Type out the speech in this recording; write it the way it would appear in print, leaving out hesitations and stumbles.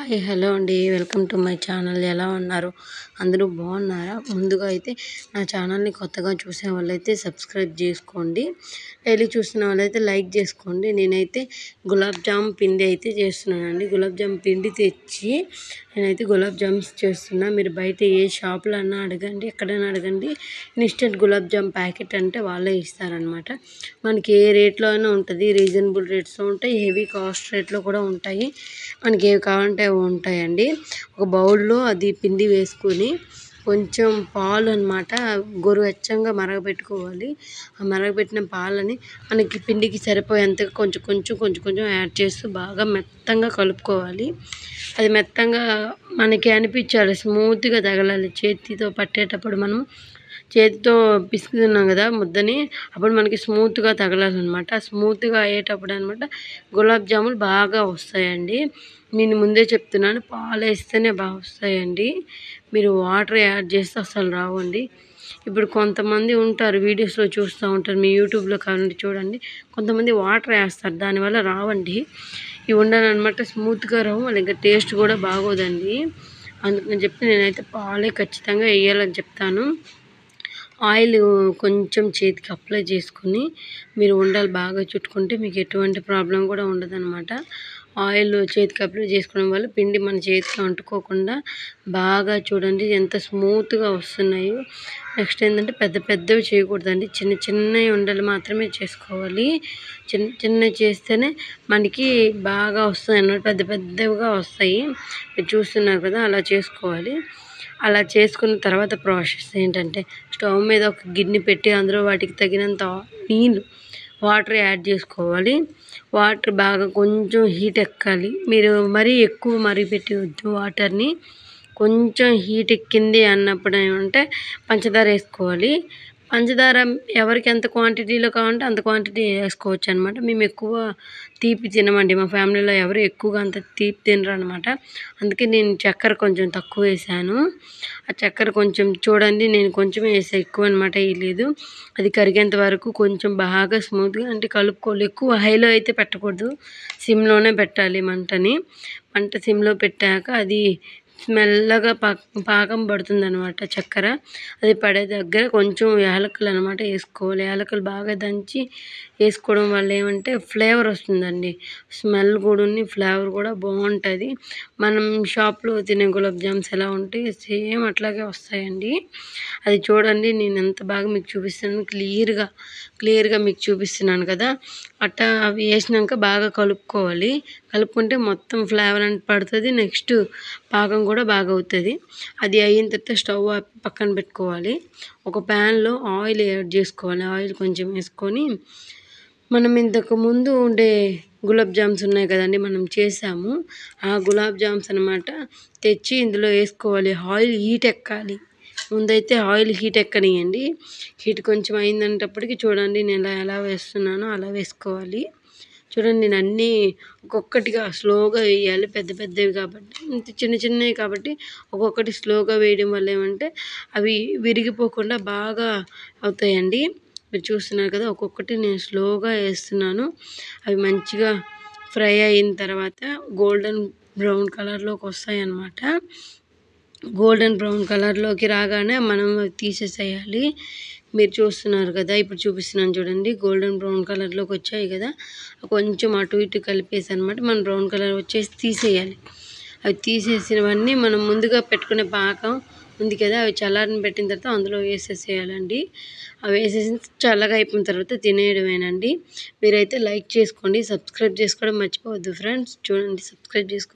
Hi hello అండి. Welcome to my channel. ఎలా ఉన్నారు? అందరూ బాగున్నారా? ముందుగా అయితే నా ఛానల్ని కొత్తగా చూసే వాళ్ళైతే సబ్స్క్రైబ్ చేసుకోండి. డైలీ చూస్తున్న వాళ్ళైతే లైక్ చేసుకోండి. నేనైతే గులాబ్ జామ్ పిండి అయితే చేస్తున్నానండి. గులాబ్ జామ్ పిండి తెచ్చి నేనైతే గులాబ్ జామ్స్ చేస్తున్నా. మీరు బయట ఏ షాపులో అన్నా అడగండి, ఎక్కడైనా అడగండి, ఇన్స్టెంట్ గులాబ్ జామ్ ప్యాకెట్ అంటే వాళ్ళే ఇస్తారనమాట. మనకి ఏ రేట్లో అయినా ఉంటుంది. రీజనబుల్ రేట్స్లో ఉంటాయి, హెవీ కాస్ట్ రేట్లో కూడా ఉంటాయి. మనకి ఏవి కావాలంటే అవి ఉంటాయండి. ఒక బౌల్లో అది పిండి వేసుకొని కొంచెం పాలు అనమాట గోరువెచ్చంగా మరగబెట్టుకోవాలి. ఆ మరగబెట్టిన పాలని మనకి పిండికి సరిపోయేంతగా కొంచెం కొంచెం కొంచెం కొంచెం యాడ్ చేస్తూ బాగా మెత్తంగా కలుపుకోవాలి. అది మెత్తంగా మనకి అనిపించాలి, స్మూత్గా తగలాలి. చేతితో పట్టేటప్పుడు మనం చేతితో పిసుకుతున్నాం కదా ముద్దని, అప్పుడు మనకి స్మూత్గా తగలాలన్నమాట. స్మూత్గా అయ్యేటప్పుడు అనమాట గులాబ్ జాములు బాగా వస్తాయండి. నేను ముందే చెప్తున్నాను, పాలు వేస్తేనే బాగా వస్తాయండి. మీరు వాటర్ యాడ్ చేస్తే అసలు రావండి. ఇప్పుడు కొంతమంది ఉంటారు, వీడియోస్లో చూస్తూ ఉంటారు, మీ యూట్యూబ్లో కావాలంటే చూడండి, కొంతమంది వాటర్ వేస్తారు, దానివల్ల రావండి. ఇవి ఉండాలన్నమాట, స్మూత్గా రావు, మళ్ళీ ఇంకా టేస్ట్ కూడా బాగోదండి. అందుకని చెప్పి నేనైతే పాలే ఖచ్చితంగా వేయాలని చెప్తాను. ఆయిల్ కొంచెం చేతికి అప్లై చేసుకుని మీరు ఉండలు బాగా చుట్టుకుంటే మీకు ఎటువంటి ప్రాబ్లం కూడా ఉండదన్నమాట. ఆయిల్ చేతికి అప్లై చేసుకోవడం వల్ల పిండి మన చేతికి అంటుకోకుండా బాగా చూడండి ఎంత స్మూత్గా వస్తున్నాయో. నెక్స్ట్ ఏంటంటే పెద్ద పెద్దవి చేయకూడదండి, చిన్న చిన్నవి ఉండలు మాత్రమే చేసుకోవాలి. చిన్న చిన్నవి చేస్తేనే మనకి బాగా వస్తాయి అన్నమాట, పెద్ద పెద్దవిగా వస్తాయి. మీరు చూస్తున్నారు కదా, అలా చేసుకోవాలి. అలా చేసుకున్న తర్వాత ప్రాసెస్ ఏంటంటే, స్టవ్ మీద ఒక గిన్నె పెట్టి అందులో వాటికి తగినంత నీళ్ళు వాటర్ యాడ్ చేసుకోవాలి. వాటర్ బాగా కొంచెం హీట్ ఎక్కాలి. మీరు మరీ ఎక్కువ మరిగిపెట్టి వద్దు వాటర్ని. కొంచెం హీట్ ఎక్కింది అన్నప్పుడు ఏమంటే పంచదార వేసుకోవాలి. పంచదార ఎవరికి ఎంత క్వాంటిటీలో కావాలంటే అంత క్వాంటిటీ వేసుకోవచ్చు అనమాట. మేము ఎక్కువ తీపి తినమండి, మా ఫ్యామిలీలో ఎవరు ఎక్కువగా అంత తీపి తినరు అనమాట. అందుకే నేను చక్కెర కొంచెం తక్కువ వేసాను. ఆ చక్కెర కొంచెం చూడండి, నేను కొంచెం వేసా, ఎక్కువ అనమాట వేయలేదు. అది కరిగేంత వరకు కొంచెం బాగా స్మూత్గా అంటే కలుపుకోవాలి. ఎక్కువ హైలో అయితే పెట్టకూడదు, సిమ్లోనే పెట్టాలి మంటని. మంట సిమ్లో పెట్టాక అది మెల్లగా పాకం పడుతుంది అనమాట. చక్కెర అది పడే దగ్గర కొంచెం యాలకులు అనమాట వేసుకోవాలి. యాలకులు బాగా దంచి వేసుకోవడం వల్ల ఏమంటే ఫ్లేవర్ వస్తుందండి, స్మెల్ కూడా ఫ్లేవర్ కూడా బాగుంటుంది. మనం షాప్లో తినే గులాబ్ జామ్స్ ఎలా ఉంటాయి సేమ్ అట్లాగే వస్తాయండి. అది చూడండి, నేను ఎంత బాగా మీకు చూపిస్తున్నాను, క్లియర్గా మీకు చూపిస్తున్నాను కదా. అట్టా అవి వేసినాక బాగా కలుపుకోవాలి. కలుపుకుంటే మొత్తం ఫ్లేవర్ అని పడుతుంది. నెక్స్ట్ పాకం కూడా బాగా అవుతుంది. అది అయిన తర్వాత స్టవ్ పక్కన పెట్టుకోవాలి. ఒక ప్యాన్లో ఆయిల్ యాడ్ చేసుకోవాలి. ఆయిల్ కొంచెం వేసుకొని మనం ఇంతకు ముందు ఉండే గులాబ్ జామ్స్ ఉన్నాయి కదండి, మనం చేసాము ఆ గులాబ్ జామ్స్ అనమాట తెచ్చి ఇందులో వేసుకోవాలి. ఆయిల్ హీట్ ఎక్కాలి. ముందైతే ఆయిల్ హీట్ ఎక్కనియండి. హీట్ కొంచెం అయిందంటప్పటికి చూడండి, నేను ఎలా వేస్తున్నానో అలా వేసుకోవాలి. చూడండి, నేను అన్నీ ఒక్కొక్కటిగా స్లోగా వేయాలి, పెద్ద పెద్దవి కాబట్టి. ఇంత చిన్న చిన్నవి కాబట్టి ఒక్కొక్కటి స్లోగా వేయడం వల్ల ఏమంటే అవి విరిగిపోకుండా బాగా అవుతాయండి. మీరు చూస్తున్నారు కదా, ఒక్కొక్కటి నేను స్లోగా వేస్తున్నాను. అవి మంచిగా ఫ్రై అయిన తర్వాత గోల్డెన్ బ్రౌన్ కలర్లోకి వస్తాయి అన్నమాట. గోల్డెన్ బ్రౌన్ కలర్లోకి రాగానే మనం తీసేసేయాలి. మీరు చూస్తున్నారు కదా, ఇప్పుడు చూపిస్తున్నాను చూడండి, గోల్డెన్ బ్రౌన్ కలర్లోకి వచ్చాయి కదా, కొంచెం అటు ఇటు కలిపేసి అనమాట మనం బ్రౌన్ కలర్ వచ్చేసి తీసేయాలి. అవి తీసేసినవన్నీ మనం ముందుగా పెట్టుకునే పాకం ఉంది కదా, అవి చల్లారని పెట్టిన తర్వాత అందులో వేసేసేయాలండి. అవి వేసేసి చల్లగా అయిపోయిన తర్వాత తినేయడమేనండి. మీరైతే లైక్ చేసుకోండి, సబ్స్క్రైబ్ చేసుకోవడం మర్చిపోవద్దు ఫ్రెండ్స్. చూడండి, సబ్స్క్రైబ్ చేసుకోండి.